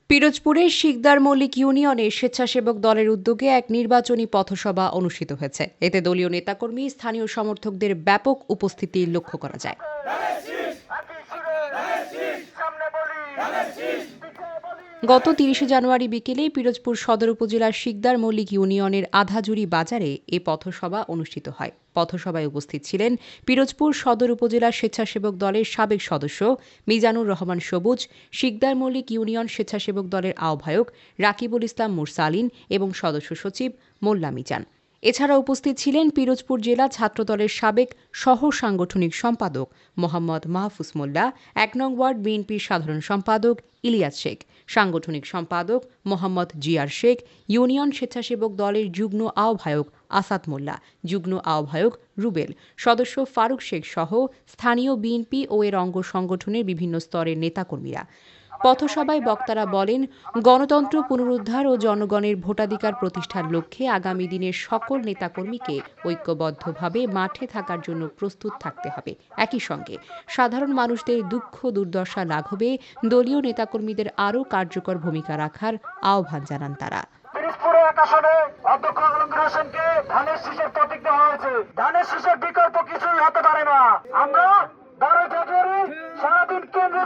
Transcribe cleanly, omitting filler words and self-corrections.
পিরোজপুরের শিকদার মল্লিক ইউনিয়নে স্বেচ্ছাসেবক দলের উদ্যোগে এক নির্বাচনী পথসভা অনুষ্ঠিত হয়েছে। এতে দলীয় নেতাকর্মী, স্থানীয় সমর্থকদের ব্যাপক উপস্থিতি লক্ষ্য করা যায়। গত ৩০ জানুয়ারি বিকেলে পিরোজপুর সদর উপজেলার শিকদার মল্লিক ইউনিয়নের আধাজুরি বাজারে এ পথসভা অনুষ্ঠিত হয়। পথসভায় উপস্থিত ছিলেন পিরোজপুর সদর উপজেলার স্বেচ্ছাসেবক দলের সাবেক সদস্য মিজানুর রহমান সবুজ, শিকদার মল্লিক ইউনিয়ন স্বেচ্ছাসেবক দলের আহ্বায়ক রাকিবুল ইসলাম মুরসালিন এবং সদস্য সচিব মোল্লা মিজান। এছাড়া উপস্থিত ছিলেন পিরোজপুর জেলা ছাত্রদলের সাবেক সহ সাংগঠনিক সম্পাদক মোহাম্মদ মাহফুজ মোল্লা, ১ নং ওয়ার্ড বিএনপির সাধারণ সম্পাদক ইলিয়াস শেখ, সাংগঠনিক সম্পাদক মোহাম্মদ জিয়ার শেখ, ইউনিয়ন স্বেচ্ছাসেবক দলের যুগ্ম আহ্বায়ক আসাদ মোল্লা, যুগ্ম আহ্বায়ক রুবেল, সদস্য ফারুক শেখ সহ স্থানীয় বিএনপি ও এর অঙ্গ সংগঠনের বিভিন্ন স্তরের নেতাকর্মীরা। পথসভায় বক্তারা বলেন, গণতন্ত্র পুনরুদ্ধার ও জনগণের ভোটাধিকার প্রতিষ্ঠার লক্ষ্যে আগামী দিনের সকল নেতাকর্মীকে ঐক্যবদ্ধভাবে মাঠে থাকার জন্য প্রস্তুত থাকতে হবে। একই সঙ্গে সাধারণ মানুষদের দুঃখ দুর্দশা লাঘবে দলীয় নেতাকর্মীদের আরও কার্যকর ভূমিকা রাখার আহ্বান জানান তারা। অধ্যক্ষ আলমগীর হোসেনকে ধানের শীষের প্রতীক দেওয়া হয়েছে। ধানের শীষের বিকল্প কিছুই হতে পারে না। আমরা 12 ফেব্রুয়ারি সারাদিন কেন্দ্রে